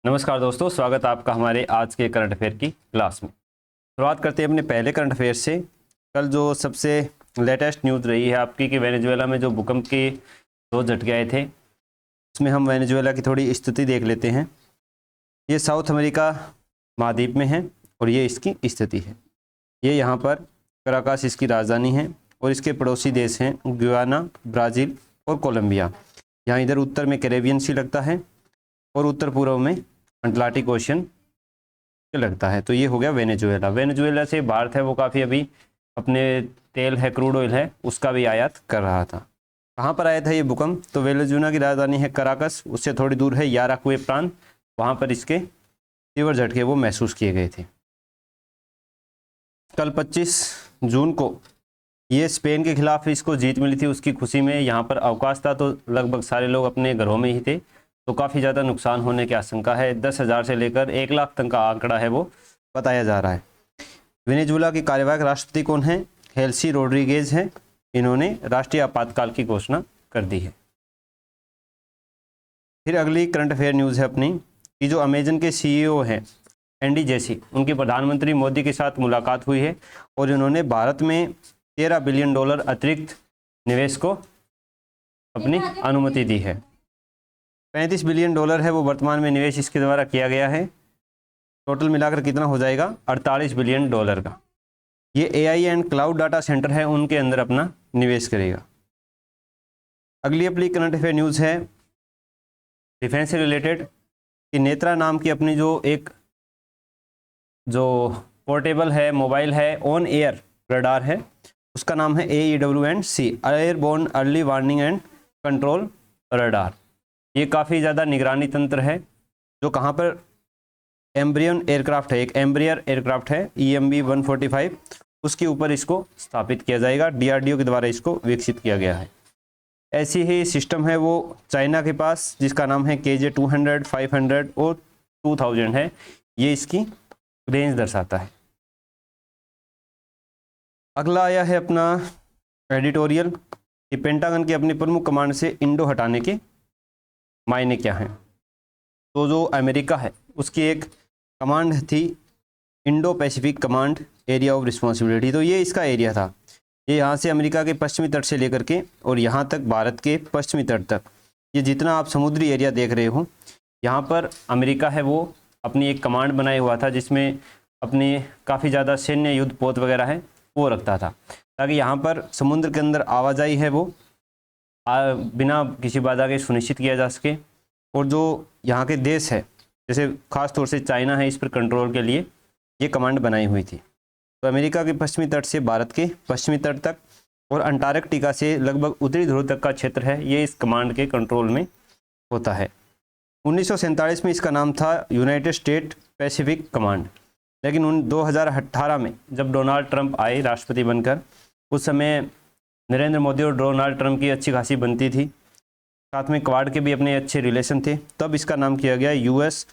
नमस्कार दोस्तों, स्वागत है आपका हमारे आज के करंट अफेयर की क्लास में। शुरुआत करते हैं अपने पहले करंट अफेयर से। कल जो सबसे लेटेस्ट न्यूज़ रही है आपकी कि वेनेजुएला में जो भूकंप के 2 झटके आए थे, उसमें हम वेनेजुएला की थोड़ी स्थिति देख लेते हैं। ये साउथ अमेरिका महाद्वीप में है और ये इसकी स्थिति है। ये यहाँ पर कराकास इसकी राजधानी है और इसके पड़ोसी देश हैं गुयाना, ब्राज़ील और कोलंबिया। यहाँ इधर उत्तर में कैरेबियन सी लगता है और उत्तर पूर्व में अटलांटिक ओशन लगता है। तो ये हो गया वेनेजुएला। वेनेजुएला से भारत है वो काफ़ी अभी अपने तेल है, क्रूड ऑयल है, उसका भी आयात कर रहा था। कहाँ पर आया था ये भूकंप? तो वेनेजुएला की राजधानी है कराकस, उससे थोड़ी दूर है याराकुए प्रांत, वहाँ पर इसके तीव्र झटके वो महसूस किए गए थे। कल 25 जून को ये स्पेन के खिलाफ इसको जीत मिली थी, उसकी खुशी में यहाँ पर अवकाश था, तो लगभग सारे लोग अपने घरों में ही थे। तो काफ़ी ज़्यादा नुकसान होने की आशंका है। 10,000 से लेकर 1 लाख तक का आंकड़ा है वो बताया जा रहा है। वेनेजुएला के कार्यवाहक राष्ट्रपति कौन है? हेल्सी रोड्रिगेज हैं। इन्होंने राष्ट्रीय आपातकाल की घोषणा कर दी है। फिर अगली करंट अफेयर न्यूज़ है अपनी कि जो अमेजन के सीईओ हैं एंडी जेसी, उनकी प्रधानमंत्री मोदी के साथ मुलाकात हुई है और उन्होंने भारत में $13 बिलियन अतिरिक्त निवेश को अपनी अनुमति दी है। $35 बिलियन है वो वर्तमान में निवेश इसके द्वारा किया गया है। टोटल मिलाकर कितना हो जाएगा? $48 बिलियन का। ये AI and cloud data centre है, उनके अंदर अपना निवेश करेगा। अगली अपनी करंट अफेयर न्यूज़ है डिफेंस से रिलेटेड कि नेत्रा नाम की अपनी जो पोर्टेबल है, मोबाइल है, ऑन एयर रडार है, उसका नाम है AEW&C, airborne early warning and control radar. ये काफ़ी ज़्यादा निगरानी तंत्र है जो कहाँ पर एम्ब्रियन एयरक्राफ्ट है, एक एम्ब्रियर एयरक्राफ्ट है EMB 145, उसके ऊपर इसको स्थापित किया जाएगा। DRDO के द्वारा इसको विकसित किया गया है। ऐसी ही सिस्टम है वो चाइना के पास, जिसका नाम है KJ-200, 500 और 2000 है। ये इसकी रेंज दर्शाता है। अगला आया है अपना एडिटोरियल कि पेंटागन की अपनी प्रमुख कमांड से इंडो हटाने के मायने क्या हैं। तो जो अमेरिका है उसकी एक कमांड थी Indo Pacific command area of responsibility, तो ये इसका एरिया था। ये यहाँ से अमेरिका के पश्चिमी तट से लेकर के और यहाँ तक भारत के पश्चिमी तट तक, ये जितना आप समुद्री एरिया देख रहे हो, यहाँ पर अमेरिका है वो अपनी एक कमांड बनाया हुआ था, जिसमें अपनी काफ़ी ज़्यादा सैन्य युद्ध पोत वगैरह है वो रखता था, ताकि यहाँ पर समुद्र के अंदर आवाजाही है वो बिना किसी बाधा के सुनिश्चित किया जा सके। और जो यहाँ के देश है, जैसे ख़ास तौर से चाइना है, इस पर कंट्रोल के लिए ये कमांड बनाई हुई थी। तो अमेरिका के पश्चिमी तट से भारत के पश्चिमी तट तक और अंटार्कटिका से लगभग उत्तरी ध्रुव तक का क्षेत्र है, ये इस कमांड के कंट्रोल में होता है। 1947 में इसका नाम था यूनाइटेड स्टेट पैसिफिक कमांड, लेकिन 2018 में जब डोनाल्ड ट्रंप आए राष्ट्रपति बनकर, उस समय नरेंद्र मोदी और डोनाल्ड ट्रंप की अच्छी खासी बनती थी, साथ में क्वाड के भी अपने अच्छे रिलेशन थे, तब इसका नाम किया गया US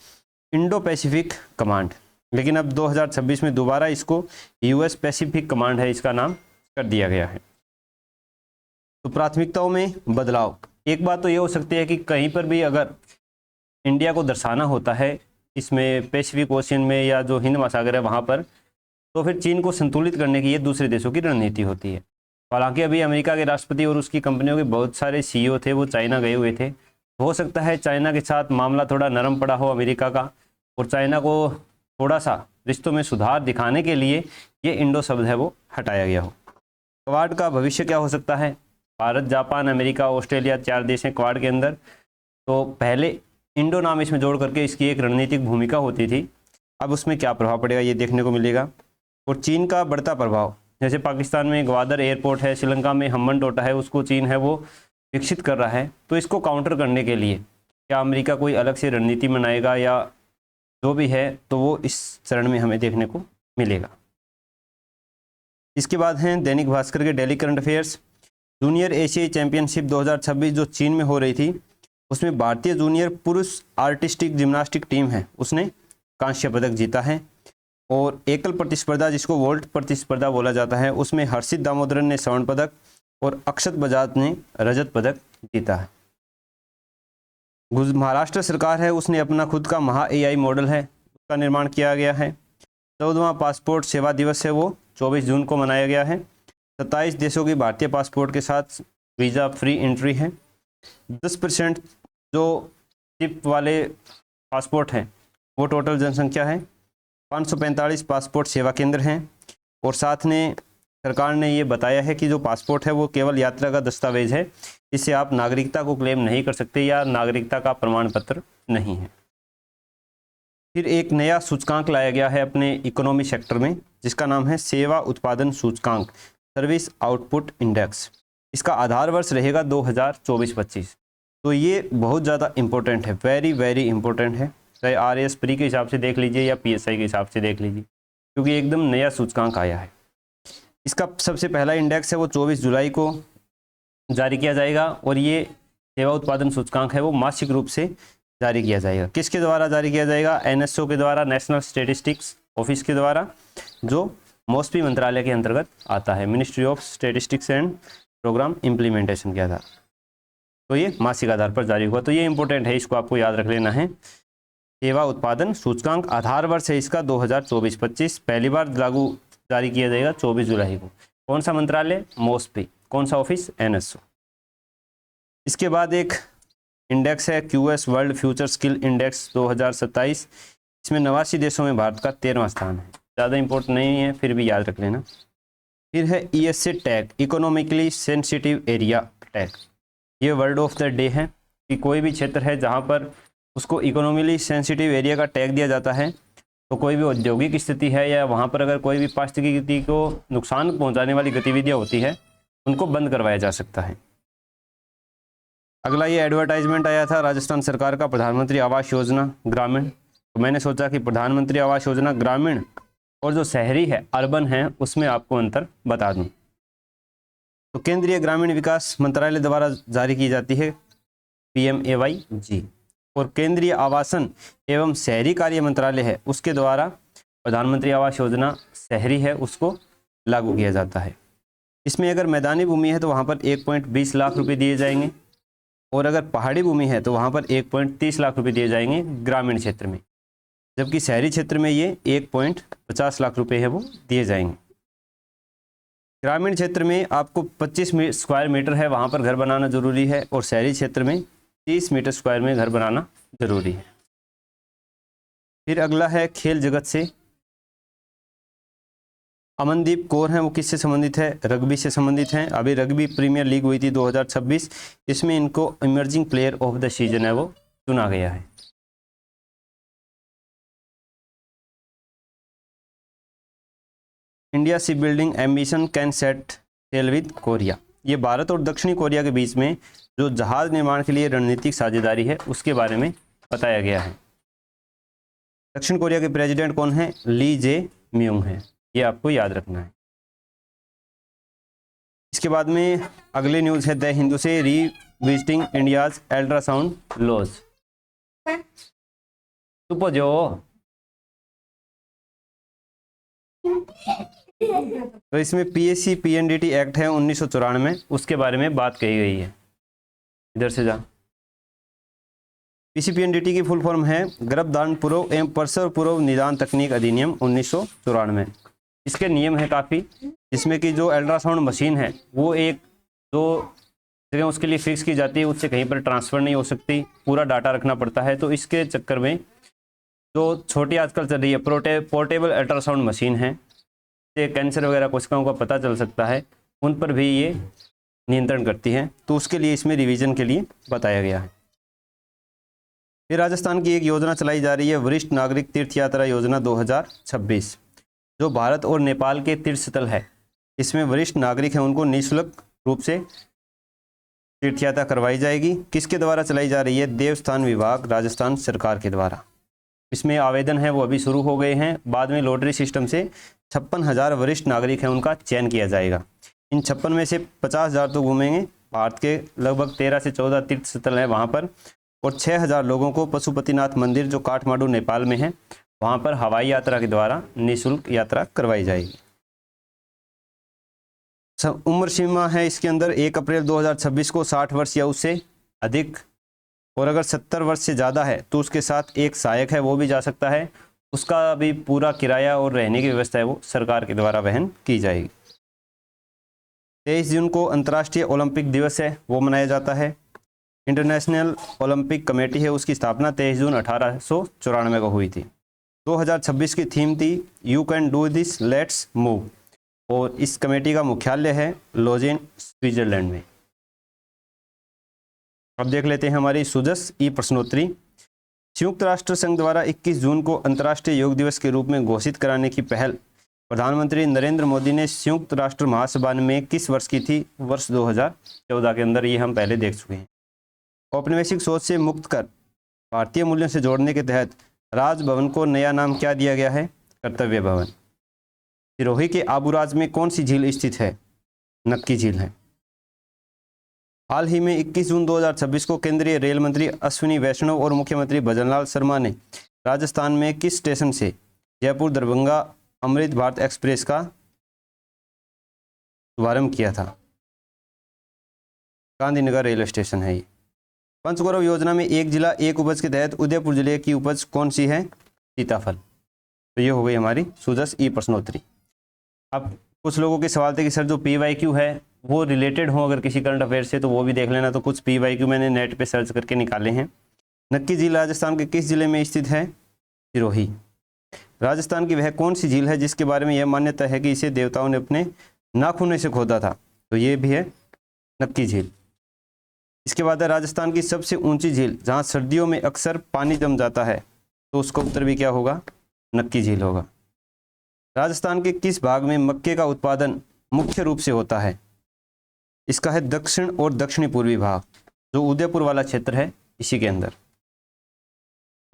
इंडो पैसिफिक कमांड। लेकिन अब 2026 में दोबारा इसको US पैसिफिक कमांड है, इसका नाम कर दिया गया है। तो प्राथमिकताओं में बदलाव, एक बात तो ये हो सकती है कि कहीं पर भी अगर इंडिया को दर्शाना होता है इसमें पैसिफिक ओशियन में या जो हिंद महासागर है वहाँ पर, तो फिर चीन को संतुलित करने की ये दूसरे देशों की रणनीति होती है। हालांकि अभी अमेरिका के राष्ट्रपति और उसकी कंपनियों के बहुत सारे CEO थे वो चाइना गए हुए थे। हो सकता है चाइना के साथ मामला थोड़ा नरम पड़ा हो अमेरिका का, और चाइना को थोड़ा सा रिश्तों में सुधार दिखाने के लिए ये इंडो शब्द है वो हटाया गया हो। क्वाड का भविष्य क्या हो सकता है? भारत, जापान, अमेरिका, ऑस्ट्रेलिया 4 देश हैं क्वाड के अंदर। तो पहले इंडो नाम इसमें जोड़ करके इसकी एक रणनीतिक भूमिका होती थी, अब उसमें क्या प्रभाव पड़ेगा ये देखने को मिलेगा। और चीन का बढ़ता प्रभाव, जैसे पाकिस्तान में ग्वादर एयरपोर्ट है, श्रीलंका में हम्बनटोटा है, उसको चीन है वो विकसित कर रहा है। तो इसको काउंटर करने के लिए क्या अमेरिका कोई अलग से रणनीति बनाएगा या जो भी है, तो वो इस चरण में हमें देखने को मिलेगा। इसके बाद हैं दैनिक भास्कर के डेली करंट अफेयर्स। जूनियर एशियाई चैंपियनशिप 2026 जो चीन में हो रही थी, उसमें भारतीय जूनियर पुरुष आर्टिस्टिक जिम्नास्टिक टीम है उसने कांस्य पदक जीता है। और एकल प्रतिस्पर्धा, जिसको वोल्ट प्रतिस्पर्धा बोला जाता है, उसमें हर्षित दामोदरन ने स्वर्ण पदक और अक्षत बजाज ने रजत पदक जीता है। महाराष्ट्र सरकार है उसने अपना खुद का महा AI मॉडल है उसका निर्माण किया गया है। 14वां पासपोर्ट सेवा दिवस है वो 24 जून को मनाया गया है। 27 देशों की भारतीय पासपोर्ट के साथ वीज़ा फ्री एंट्री है। 10% जो चिप वाले पासपोर्ट हैं वो टोटल जनसंख्या है। 545 पासपोर्ट सेवा केंद्र हैं और साथ में सरकार ने ये बताया है कि जो पासपोर्ट है वो केवल यात्रा का दस्तावेज है, इससे आप नागरिकता को क्लेम नहीं कर सकते या नागरिकता का प्रमाण पत्र नहीं है। फिर एक नया सूचकांक लाया गया है अपने इकोनॉमी सेक्टर में जिसका नाम है सेवा उत्पादन सूचकांक, सर्विस आउटपुट इंडेक्स। इसका आधार वर्ष रहेगा 2024-25। तो ये बहुत ज़्यादा इम्पोर्टेंट है, वेरी वेरी इंपॉर्टेंट है, चाहे RAS प्री के हिसाब से देख लीजिए या PSI के हिसाब से देख लीजिए, क्योंकि एकदम नया सूचकांक आया है। इसका सबसे पहला इंडेक्स है वो 24 जुलाई को जारी किया जाएगा और ये सेवा उत्पादन सूचकांक है वो मासिक रूप से जारी किया जाएगा। किसके द्वारा जारी किया जाएगा? NSO के द्वारा, नेशनल स्टैटिस्टिक्स ऑफिस के द्वारा, जो MOSPI मंत्रालय के अंतर्गत आता है, ministry of statistics and programme implementation के आधार। तो ये मासिक आधार पर जारी हुआ। तो ये इंपॉर्टेंट है, इसको आपको याद रख लेना है। सेवा उत्पादन सूचकांक आधार वर्ष है इसका 2024-25, पहली बार लागू जारी किया जाएगा 24 जुलाई को। कौन सा मंत्रालय? MOSPI। कौन सा ऑफिस? NSO। इसके बाद एक इंडेक्स है QS world future skill index 2027। इसमें 89 देशों में भारत का 13वां स्थान है। ज़्यादा इंपॉर्टेंट नहीं है, फिर भी याद रख लेना। फिर है ESA tag, economically sensitive area tag. ये वर्ड ऑफ द डे है कि कोई भी क्षेत्र है जहाँ पर उसको इकोनॉमिकली सेंसिटिव एरिया का टैग दिया जाता है, तो कोई भी औद्योगिक स्थिति है या वहाँ पर अगर कोई भी पारिस्थितिकी को नुकसान पहुँचाने वाली गतिविधियाँ होती है उनको बंद करवाया जा सकता है। अगला ये एडवर्टाइजमेंट आया था राजस्थान सरकार का, प्रधानमंत्री आवास योजना ग्रामीण। तो मैंने सोचा कि प्रधानमंत्री आवास योजना ग्रामीण और जो शहरी है, अर्बन है, उसमें आपको अंतर बता दूं। तो केंद्रीय ग्रामीण विकास मंत्रालय द्वारा जारी की जाती है PMAYG, और केंद्रीय आवासन एवं शहरी कार्य मंत्रालय है उसके द्वारा प्रधानमंत्री आवास योजना शहरी है उसको लागू किया जाता है। इसमें अगर मैदानी भूमि है तो वहाँ पर 1.20 लाख रुपए दिए जाएंगे, और अगर पहाड़ी भूमि है तो वहाँ पर 1.30 लाख रुपए दिए जाएंगे ग्रामीण क्षेत्र में, जबकि शहरी क्षेत्र में ये 1.50 लाख रुपए है वो दिए जाएंगे। ग्रामीण क्षेत्र में आपको 25 स्क्वायर मीटर है वहाँ पर घर बनाना जरूरी है, और शहरी क्षेत्र में 30 मीटर स्क्वायर में घर बनाना जरूरी है। फिर अगला है खेल जगत से, अमनदीप कौर हैं वो किससे संबंधित है? रग्बी से संबंधित हैं। अभी रग्बी प्रीमियर लीग हुई थी 2026, इसमें इनको emerging player of the season है वो चुना गया है। India ship building ambition can set sail with Korea. ये भारत और दक्षिणी कोरिया के बीच में जो जहाज निर्माण के लिए रणनीतिक साझेदारी है उसके बारे में बताया गया है। दक्षिण कोरिया के प्रेसिडेंट कौन है? ली जे म्यूंग है, ये आपको याद रखना है। इसके बाद में अगले न्यूज है द हिंदू से, रीविजिटिंग इंडियाज अल्ट्रासाउंड लॉज। तो इसमें PSC PNDT एक्ट है 1994, उसके बारे में बात कही गई है। इधर से जा। PSC PNDT की फुल फॉर्म है गर्भधारण पूर्व एवं प्रसव पूर्व निदान तकनीक अधिनियम 1994। इसके नियम है काफ़ी, जिसमें कि जो अल्ट्रासाउंड मशीन है वो एक दो जगह उसके लिए फिक्स की जाती है, उससे कहीं पर ट्रांसफ़र नहीं हो सकती, पूरा डाटा रखना पड़ता है। तो इसके चक्कर में जो छोटी आजकल चल रही है पोर्टेबल अल्ट्रासाउंड मशीन है, से कैंसर वगैरह कोशिकाओं का पता चल सकता है, उन पर भी ये नियंत्रण करती है। तो उसके लिए इसमें रिवीजन के लिए बताया गया है। फिर राजस्थान की एक योजना चलाई जा रही है वरिष्ठ नागरिक तीर्थ यात्रा योजना 2026, जो भारत और नेपाल के तीर्थ स्थल है, इसमें वरिष्ठ नागरिक हैं उनको निःशुल्क रूप से तीर्थ यात्रा करवाई जाएगी। किसके द्वारा चलाई जा रही है? देवस्थान विभाग राजस्थान सरकार के द्वारा। इसमें आवेदन है वो अभी शुरू हो गए हैं, बाद में लॉटरी सिस्टम से 56,000 वरिष्ठ नागरिक हैं उनका चयन किया जाएगा। इन 56 में से 50,000 तो घूमेंगे भारत के लगभग 13 से 14 तीर्थ स्थल है वहाँ पर, और 6,000 लोगों को पशुपतिनाथ मंदिर जो काठमांडू नेपाल में है वहाँ पर हवाई यात्रा के द्वारा निःशुल्क यात्रा करवाई जाएगी। उम्र सीमा है इसके अंदर 1 अप्रैल 2026 को 60 वर्ष या उससे अधिक और अगर 70 वर्ष से ज़्यादा है तो उसके साथ एक सहायक है, वो भी जा सकता है। उसका भी पूरा किराया और रहने की व्यवस्था है वो सरकार के द्वारा वहन की जाएगी। 23 जून को अंतर्राष्ट्रीय ओलंपिक दिवस है, वो मनाया जाता है। इंटरनेशनल ओलंपिक कमेटी है, उसकी स्थापना 23 जून 1894 को हुई थी। 2026 की थीम थी you can do this let's move, और इस कमेटी का मुख्यालय है लोजेन, स्विट्जरलैंड में। अब देख लेते हैं हमारी सुजस ई प्रश्नोत्तरी। संयुक्त राष्ट्र संघ द्वारा 21 जून को अंतर्राष्ट्रीय योग दिवस के रूप में घोषित कराने की पहल प्रधानमंत्री नरेंद्र मोदी ने संयुक्त राष्ट्र महासभा में किस वर्ष की थी? वर्ष 2014 के अंदर। ये हम पहले देख चुके हैं। औपनिवेशिक सोच से मुक्त कर भारतीय मूल्यों से जोड़ने के तहत राजभवन को नया नाम क्या दिया गया है? कर्तव्य भवन। सिरोही के आबूराज में कौन सी झील स्थित है? नक्की झील है। हाल ही में 21 जून 2026 को केंद्रीय रेल मंत्री अश्विनी वैष्णव और मुख्यमंत्री भजनलाल शर्मा ने राजस्थान में किस स्टेशन से जयपुर दरभंगा अमृत भारत एक्सप्रेस का शुभारंभ किया था? गांधीनगर रेलवे स्टेशन है ये। पंचगौरव योजना में एक जिला एक उपज के तहत उदयपुर जिले की उपज कौन सी है? सीताफल। तो ये हो गई हमारी सुजस ई प्रश्नोत्तरी। अब कुछ लोगों के सवाल थे कि सर जो PYQ है वो रिलेटेड हो अगर किसी करंट अफेयर से, तो वो भी देख लेना। तो कुछ PYQ मैंने नेट पे सर्च करके निकाले हैं। नक्की झील राजस्थान के किस जिले में स्थित है? सिरोही। राजस्थान की वह कौन सी झील है जिसके बारे में यह मान्यता है कि इसे देवताओं ने अपने नाखूनों से खोदा था? तो ये भी है नक्की झील। इसके बाद है राजस्थान की सबसे ऊंची झील जहाँ सर्दियों में अक्सर पानी जम जाता है, तो उसका उत्तर भी क्या होगा? नक्की झील होगा। राजस्थान के किस भाग में मक्के का उत्पादन मुख्य रूप से होता है? इसका है दक्षिण और दक्षिणी पूर्वी भाग, जो उदयपुर वाला क्षेत्र है इसी के अंदर।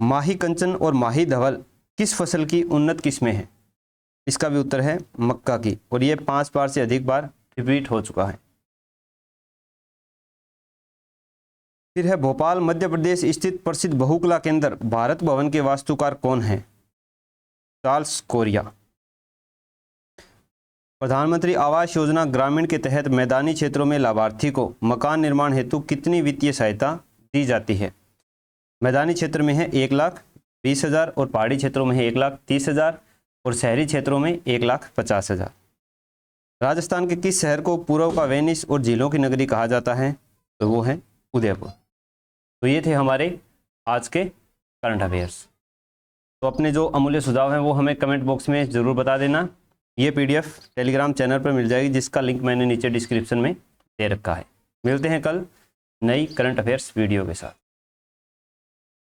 माही कंचन और माही धवल किस फसल की उन्नत किस्में हैं? इसका भी उत्तर है मक्का की, और ये 5 बार से अधिक बार रिपीट हो चुका है। फिर है भोपाल मध्य प्रदेश स्थित प्रसिद्ध बहुकला केंद्र भारत भवन के वास्तुकार कौन है? Charles Korea. प्रधानमंत्री आवास योजना ग्रामीण के तहत मैदानी क्षेत्रों में लाभार्थी को मकान निर्माण हेतु कितनी वित्तीय सहायता दी जाती है? मैदानी क्षेत्र में है 1,20,000 और पहाड़ी क्षेत्रों में है 1,30,000 और शहरी क्षेत्रों में 1,50,000। राजस्थान के किस शहर को पूर्व का वेनिस और झीलों की नगरी कहा जाता है? तो वो है उदयपुर। तो ये थे हमारे आज के करंट अफेयर्स। तो अपने जो अमूल्य सुझाव हैं वो हमें कमेंट बॉक्स में ज़रूर बता देना। ये PDF टेलीग्राम चैनल पर मिल जाएगी, जिसका लिंक मैंने नीचे डिस्क्रिप्शन में दे रखा है। मिलते हैं कल नई करंट अफेयर्स वीडियो के साथ।